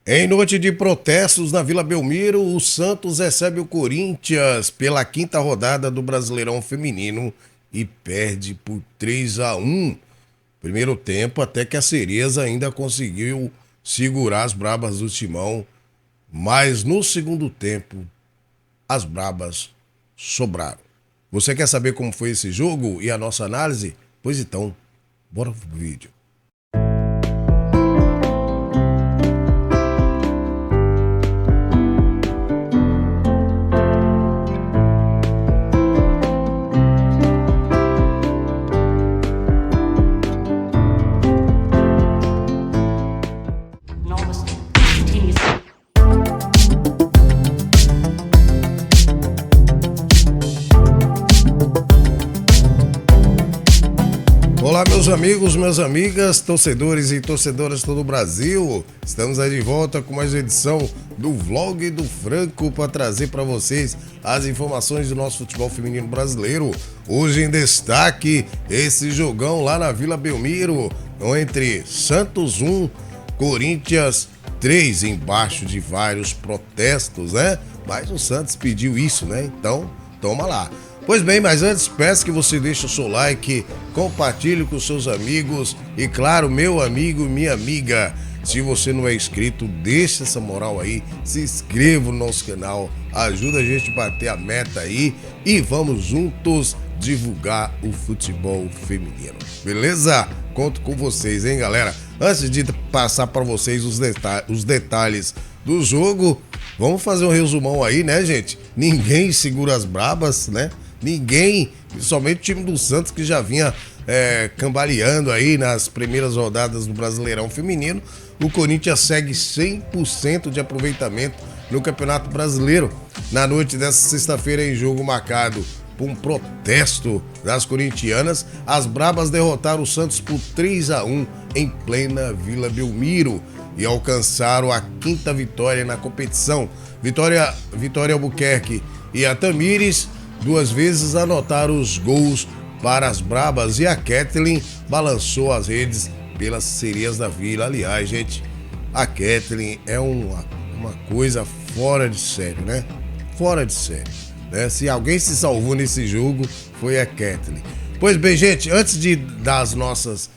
Em noite de protestos na Vila Belmiro, o Santos recebe o Corinthians pela quinta rodada do Brasileirão Feminino e perde por 3-1. Primeiro tempo, até que a Cereza ainda conseguiu segurar as brabas do Timão, mas no segundo tempo, as brabas sobraram. Você quer saber como foi esse jogo e a nossa análise? Pois então, bora pro vídeo. Enormous continuous. Olá, meus amigos, minhas amigas, torcedores e torcedoras de todo o Brasil. Estamos aí de volta com mais uma edição do Vlog do Franco para trazer para vocês as informações do nosso futebol feminino brasileiro. Hoje em destaque, esse jogão lá na Vila Belmiro, entre Santos 1, Corinthians 3, embaixo de vários protestos, né? Mas o Santos pediu isso, né? Então, toma lá. Pois bem, mas antes peço que você deixe o seu like, compartilhe com seus amigos e, claro, meu amigo e minha amiga, se você não é inscrito, deixa essa moral aí, se inscreva no nosso canal, ajuda a gente a bater a meta aí e vamos juntos divulgar o futebol feminino, beleza? Conto com vocês, hein, galera? Antes de passar para vocês os detalhes do jogo, vamos fazer um resumão aí, né, gente? Ninguém segura as brabas, né? Ninguém, principalmente o time do Santos, que já vinha cambaleando aí nas primeiras rodadas do Brasileirão Feminino. O Corinthians segue 100% de aproveitamento no Campeonato Brasileiro. Na noite dessa sexta-feira, em jogo marcado por um protesto das corintianas, as brabas derrotaram o Santos por 3-1 em plena Vila Belmiro e alcançaram a quinta vitória na competição. Vitória Albuquerque e a Tamires duas vezes anotaram os gols para as brabas e a Kathleen balançou as redes pelas sereias da Vila. Aliás, gente, a Kathleen é uma coisa fora de sério, né? Fora de sério, né? Se alguém se salvou nesse jogo, foi a Kathleen. Pois bem, gente, antes de dar as nossas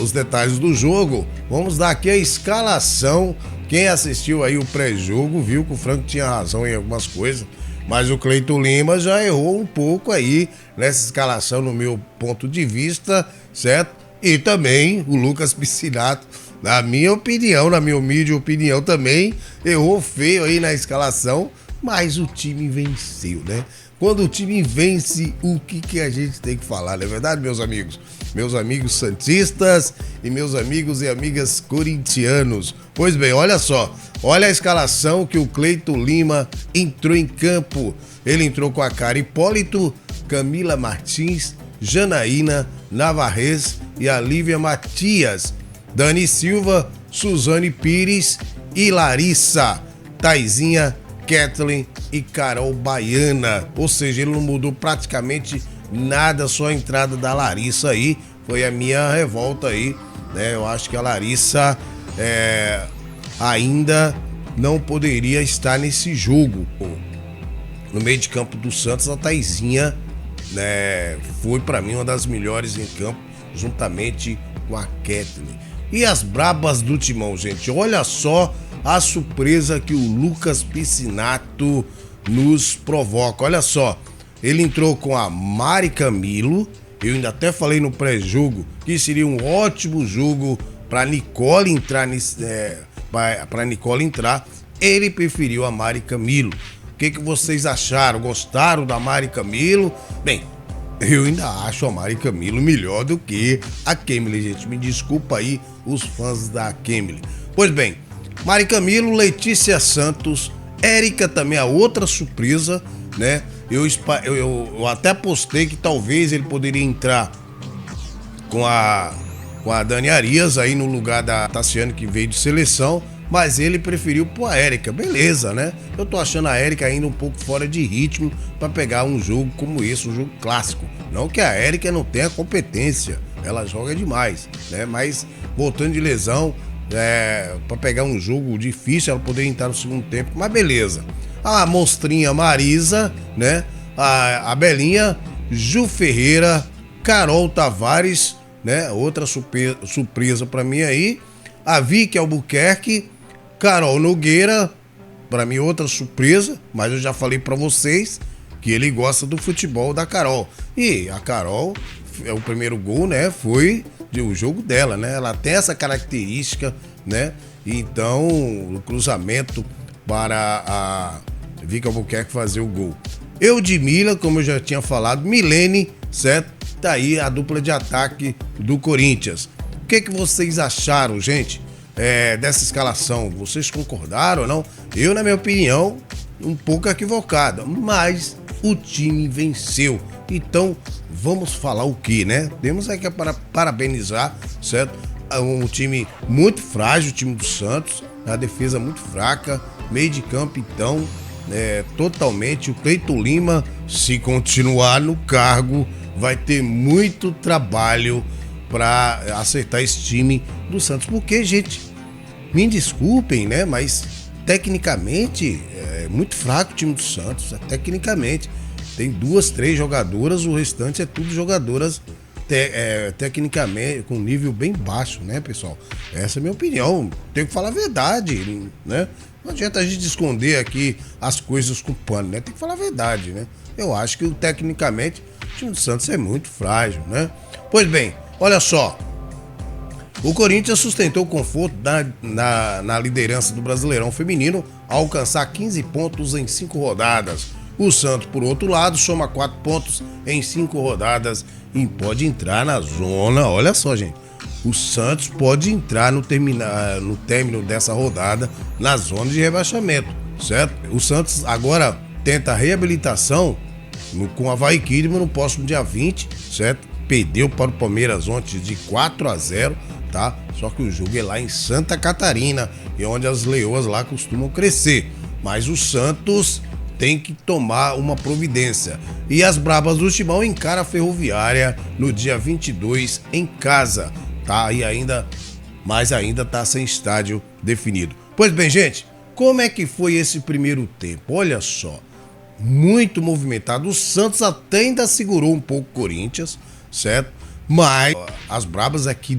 os detalhes do jogo, vamos dar aqui a escalação. Quem assistiu aí o pré-jogo viu que o Franco tinha razão em algumas coisas, mas o Cleiton Lima já errou um pouco aí nessa escalação, no meu ponto de vista, certo? E também o Lucas Piscinato, na minha opinião, na minha humilde opinião também, errou feio aí na escalação, mas o time venceu, né? Quando o time vence, o que a gente tem que falar, não é verdade, meus amigos? Meus amigos santistas e meus amigos e amigas corintianos. Pois bem, olha só, olha a escalação que o Cleiton Lima entrou em campo. Ele entrou com a cara Hipólito, Camila Martins, Janaína, Navarrez e a Lívia Matias, Dani Silva, Suzane Pires e Larissa, Taizinha, Kathleen e Carol Baiana. Ou seja, ele não mudou praticamente nada, só a entrada da Larissa aí. Foi a minha revolta aí, né? Eu acho que a Larissa ainda não poderia estar nesse jogo. No meio de campo do Santos, a Taizinha, né, foi pra mim uma das melhores em campo, juntamente com a Kathleen. E as brabas do Timão, gente, olha só a surpresa que o Lucas Piscinato nos provoca. Olha só, ele entrou com a Mari Camilo. Eu ainda até falei no pré-jogo que seria um ótimo jogo para Nicole entrar para Nicole entrar. Ele preferiu a Mari Camilo. O que vocês acharam? Gostaram da Mari Camilo? Bem, eu ainda acho a Mari Camilo melhor do que a Kemily, gente. Me desculpa aí os fãs da Kemily. Pois bem, Mari Camilo, Letícia Santos, Érica também, a outra surpresa, né? Eu até postei que talvez ele poderia entrar com a Dani Arias aí no lugar da Tassiane, que veio de seleção, mas ele preferiu pôr a Érica. Beleza, né? Eu tô achando a Érica ainda um pouco fora de ritmo para pegar um jogo como esse, um jogo clássico. Não que a Érica não tenha competência, ela joga demais, né? Mas voltando de lesão, para pegar um jogo difícil, ela poderia entrar no segundo tempo, mas beleza. A monstrinha Marisa, né? A Belinha, Ju Ferreira, Carol Tavares, né? Outra surpresa para mim aí. A Vicky Albuquerque, Carol Nogueira, para mim outra surpresa, mas eu já falei para vocês que ele gosta do futebol da Carol. E a Carol, o primeiro gol, né, foi o jogo dela, né? Ela tem essa característica, né? Então, o cruzamento para a Vicky Albuquerque fazer o gol. Eudmila, como eu já tinha falado, Milene, certo? Tá aí a dupla de ataque do Corinthians. O que vocês acharam, gente, dessa escalação? Vocês concordaram ou não? Eu, na minha opinião, um pouco equivocada, mas o time venceu. Então, vamos falar o que, né? Temos aqui para parabenizar, certo? Um time muito frágil, o time do Santos, a defesa muito fraca, meio de campo, então, totalmente. O Cleiton Lima, se continuar no cargo, vai ter muito trabalho para acertar esse time do Santos. Porque, gente, me desculpem, né? Mas tecnicamente é muito fraco o time do Santos. Tecnicamente tem 2, 3 jogadoras, o restante é tudo jogadoras tecnicamente com nível bem baixo, né, pessoal? Essa é a minha opinião. Tenho que falar a verdade, né? Não adianta a gente esconder aqui as coisas com pano, né? Tem que falar a verdade, né? Eu acho que tecnicamente o time do Santos é muito frágil, né? Pois bem, olha só. O Corinthians sustentou o conforto na liderança do Brasileirão Feminino ao alcançar 15 pontos em 5 rodadas. O Santos, por outro lado, soma 4 pontos em 5 rodadas e pode entrar na zona. Olha só, gente. O Santos pode entrar no término dessa rodada na zona de rebaixamento, certo? O Santos agora tenta a reabilitação com a Avaí Kidman no próximo dia 20, certo? Perdeu para o Palmeiras ontem de 4-0, tá? Só que o jogo é lá em Santa Catarina, e onde as leoas lá costumam crescer. Mas o Santos tem que tomar uma providência. E as brabas do Timão encara a Ferroviária no dia 22 em casa, tá? E ainda tá sem estádio definido. Pois bem, gente, como é que foi esse primeiro tempo? Olha só, muito movimentado. O Santos até ainda segurou um pouco o Corinthians, certo? Mas as brabas aqui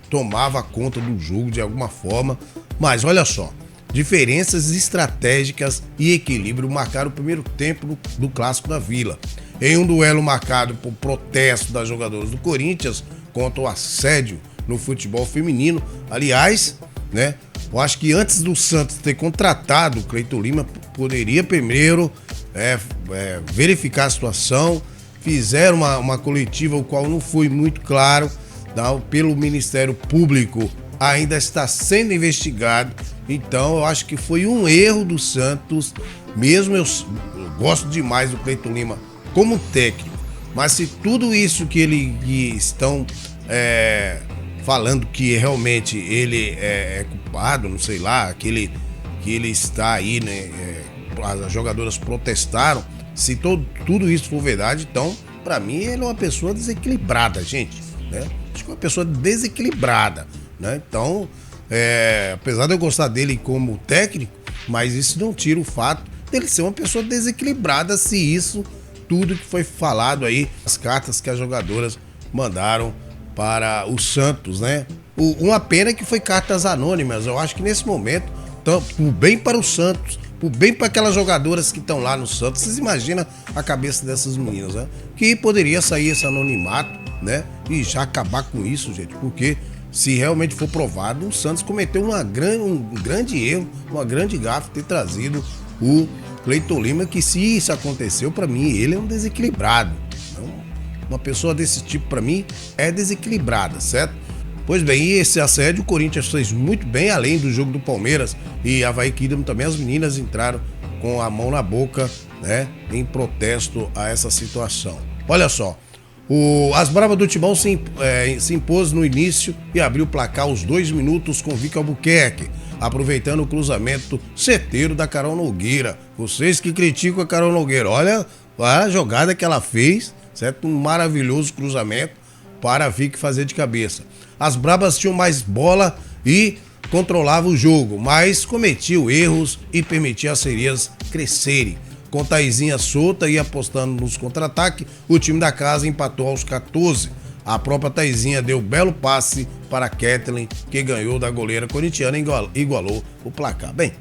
tomava conta do jogo de alguma forma. Mas olha só, diferenças estratégicas e equilíbrio marcaram o primeiro tempo do Clássico da Vila. Em um duelo marcado por protesto das jogadoras do Corinthians contra o assédio no futebol feminino. Aliás, né, eu acho que antes do Santos ter contratado o Cleiton Lima, poderia primeiro verificar a situação. Fizeram uma coletiva, o qual não foi muito claro, pelo Ministério Público. Ainda está sendo investigado, então eu acho que foi um erro do Santos. Mesmo eu gosto demais do Cleiton Lima como técnico, mas se tudo isso que estão falando que realmente ele é culpado, não sei lá, que ele está aí, né? As jogadoras protestaram. Se tudo isso for verdade, então, pra mim, ele é uma pessoa desequilibrada, gente, né? Acho que é uma pessoa desequilibrada, né? Então, apesar de eu gostar dele como técnico, mas isso não tira o fato dele ser uma pessoa desequilibrada, se isso, tudo que foi falado aí, as cartas que as jogadoras mandaram para o Santos, né? Uma pena que foi cartas anônimas. Eu acho que nesse momento, por bem para o Santos, por bem para aquelas jogadoras que estão lá no Santos, vocês imaginam a cabeça dessas meninas, né? Que poderia sair esse anonimato, né? E já acabar com isso, gente, porque se realmente for provado, o Santos cometeu um grande erro, uma grande gafe ter trazido o Cleiton Lima, que se isso aconteceu, para mim, ele é um desequilibrado. Então, uma pessoa desse tipo, para mim, é desequilibrada, certo? Pois bem, e esse assédio o Corinthians fez muito bem, além do jogo do Palmeiras e Avaí Kidman também, as meninas entraram com a mão na boca, né, em protesto a essa situação. Olha só, as Bravas do Timão se impôs no início e abriu o placar aos 2 minutos com Vicky Albuquerque, aproveitando o cruzamento certeiro da Carol Nogueira. Vocês que criticam a Carol Nogueira, olha a jogada que ela fez, certo? Um maravilhoso cruzamento para a Vicky fazer de cabeça. As Brabas tinham mais bola e controlava o jogo, mas cometia erros e permitia as sereias crescerem. Com Taizinha solta e apostando nos contra-ataques, o time da casa empatou aos 14. A própria Taizinha deu belo passe para Kathleen, que ganhou da goleira corintiana e igualou o placar. Bem,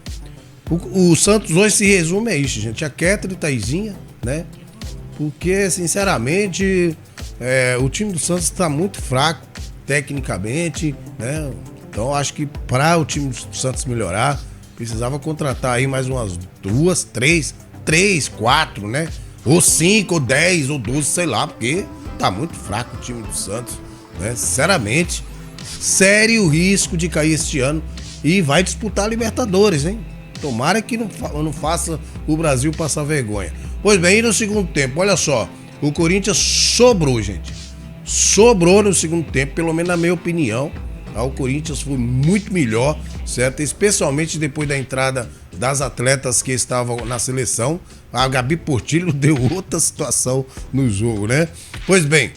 o Santos hoje se resume a isso, gente. A Kathleen, Taizinha, né? Porque, sinceramente, o time do Santos está muito fraco tecnicamente, né? Então, acho que para o time do Santos melhorar, precisava contratar aí mais umas 2, 3, 4, né? Ou 5, ou 10, ou 12, sei lá, porque tá muito fraco o time do Santos, né? Sinceramente, sério risco de cair este ano e vai disputar a Libertadores, hein? Tomara que não faça o Brasil passar vergonha. Pois bem, e no segundo tempo, olha só, o Corinthians sobrou, gente. Sobrou no segundo tempo, pelo menos na minha opinião. O Corinthians foi muito melhor, certo? Especialmente depois da entrada das atletas que estavam na seleção. A Gabi Portillo deu outra situação no jogo, né? Pois bem,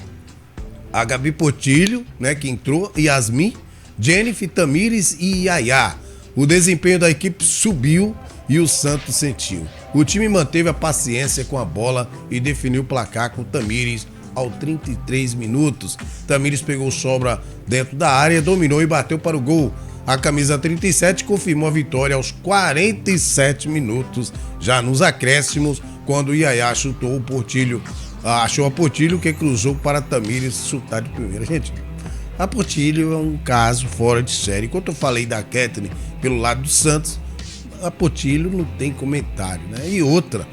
a Gabi Portillo, né, que entrou, Yasmin, Jennifer, Tamires e Yaya. O desempenho da equipe subiu e o Santos sentiu. O time manteve a paciência com a bola e definiu o placar com Tamires aos 33 minutos. Tamires pegou sobra dentro da área, dominou e bateu para o gol. A camisa 37 confirmou a vitória aos 47 minutos, já nos acréscimos, quando o Yaya chutou o Portillo. Achou a Portillo, que cruzou para Tamires chutar de primeira. Gente, a Portillo é um caso fora de série. Enquanto eu falei da Kathleen pelo lado do Santos, a Portillo não tem comentário, né? E outra,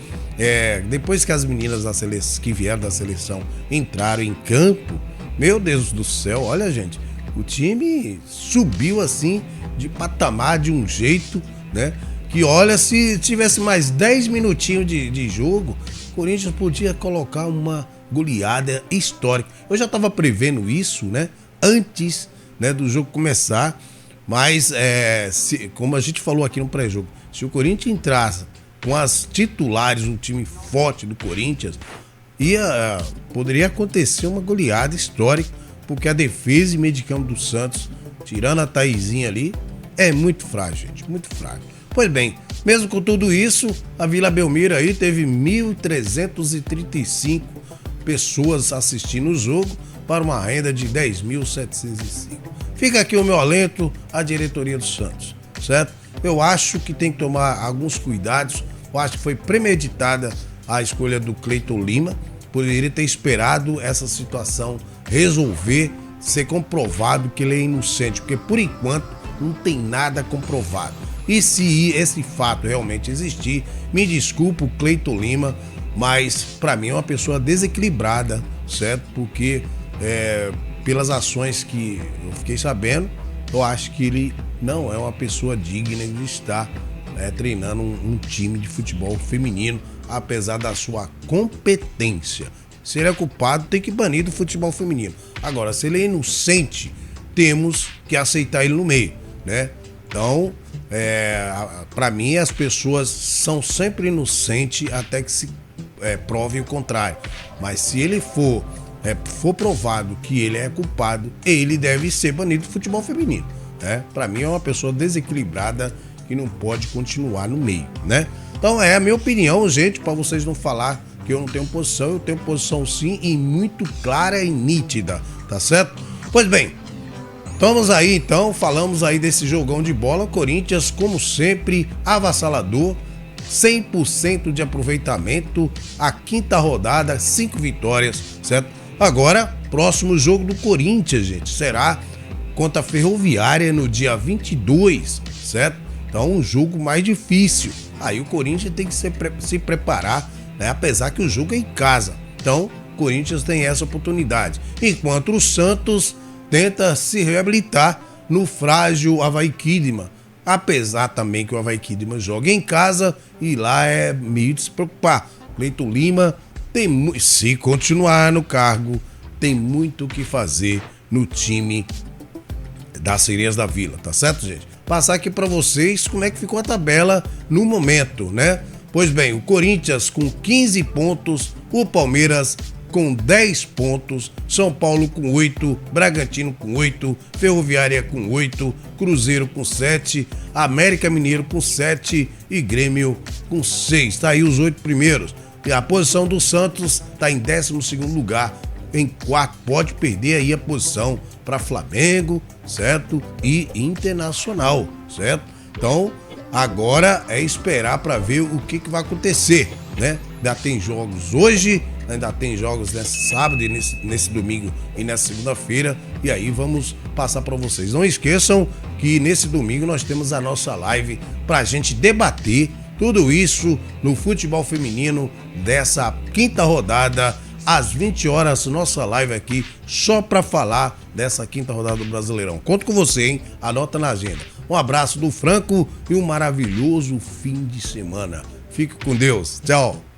depois que as meninas da seleção, que vieram da seleção entraram em campo, meu Deus do céu, olha, gente, o time subiu assim de patamar de um jeito, né? Que olha, se tivesse mais 10 minutinhos de jogo, o Corinthians podia colocar uma goleada histórica. Eu já estava prevendo isso, né? Antes, né, do jogo começar, mas como a gente falou aqui no pré-jogo, se o Corinthians entrasse com as titulares, um time forte do Corinthians, poderia acontecer uma goleada histórica, porque a defesa e meio de campo do Santos, tirando a Taizinha ali, é muito frágil, gente, muito frágil. Pois bem, mesmo com tudo isso, a Vila Belmiro aí teve 1.335 pessoas assistindo o jogo para uma renda de 10.705. Fica aqui o meu alento à diretoria do Santos, certo? Eu acho que tem que tomar alguns cuidados. Eu acho que foi premeditada a escolha do Cleiton Lima. Poderia ter esperado essa situação resolver, ser comprovado que ele é inocente, porque por enquanto não tem nada comprovado. E se esse fato realmente existir, me desculpa o Cleiton Lima, mas para mim é uma pessoa desequilibrada, certo? Porque pelas ações que eu fiquei sabendo, eu acho que ele não é uma pessoa digna de estar treinando um time de futebol feminino, apesar da sua competência. Se ele é culpado, tem que banir do futebol feminino. Agora, se ele é inocente, temos que aceitar ele no meio, né? Então, para mim, as pessoas são sempre inocentes até que se prove o contrário. Mas se ele for provado que ele é culpado, ele deve ser banido do futebol feminino, né? Para mim, é uma pessoa desequilibrada que não pode continuar no meio, né? Então, é a minha opinião, gente, para vocês não falar que eu não tenho posição. Eu tenho posição sim, e muito clara e nítida, tá certo? Pois bem, vamos aí então, falamos aí desse jogão de bola. Corinthians, como sempre, avassalador, 100% de aproveitamento, a quinta rodada, 5 vitórias, certo? Agora, próximo jogo do Corinthians, gente, será contra a Ferroviária no dia 22, certo? Então, um jogo mais difícil. Aí o Corinthians tem que se preparar, né? Apesar que o jogo é em casa. Então, o Corinthians tem essa oportunidade. Enquanto o Santos tenta se reabilitar no frágil Avaí Kidman. Apesar também que o Avaí Kidman joga em casa e lá é meio de se preocupar. Cleiton Lima, se continuar no cargo, tem muito o que fazer no time das Sereias da Vila, tá certo, gente? Passar aqui para vocês como é que ficou a tabela no momento, né? Pois bem, o Corinthians com 15 pontos, o Palmeiras com 10 pontos, São Paulo com 8, Bragantino com 8, Ferroviária com 8, Cruzeiro com 7, América Mineiro com 7 e Grêmio com 6. Tá aí os 8 primeiros. E a posição do Santos tá em 12º lugar, em 4. Pode perder aí a posição para Flamengo, certo? E Internacional, certo? Então, agora é esperar para ver o que vai acontecer, né? Ainda tem jogos hoje, ainda tem jogos nesse sábado e nesse domingo e nessa segunda-feira, e aí vamos passar para vocês. Não esqueçam que nesse domingo nós temos a nossa live para a gente debater tudo isso no futebol feminino dessa quinta rodada, às 20 horas, nossa live aqui só para falar dessa quinta rodada do Brasileirão. Conto com você, hein? Anota na agenda. Um abraço do Franco e um maravilhoso fim de semana. Fique com Deus. Tchau.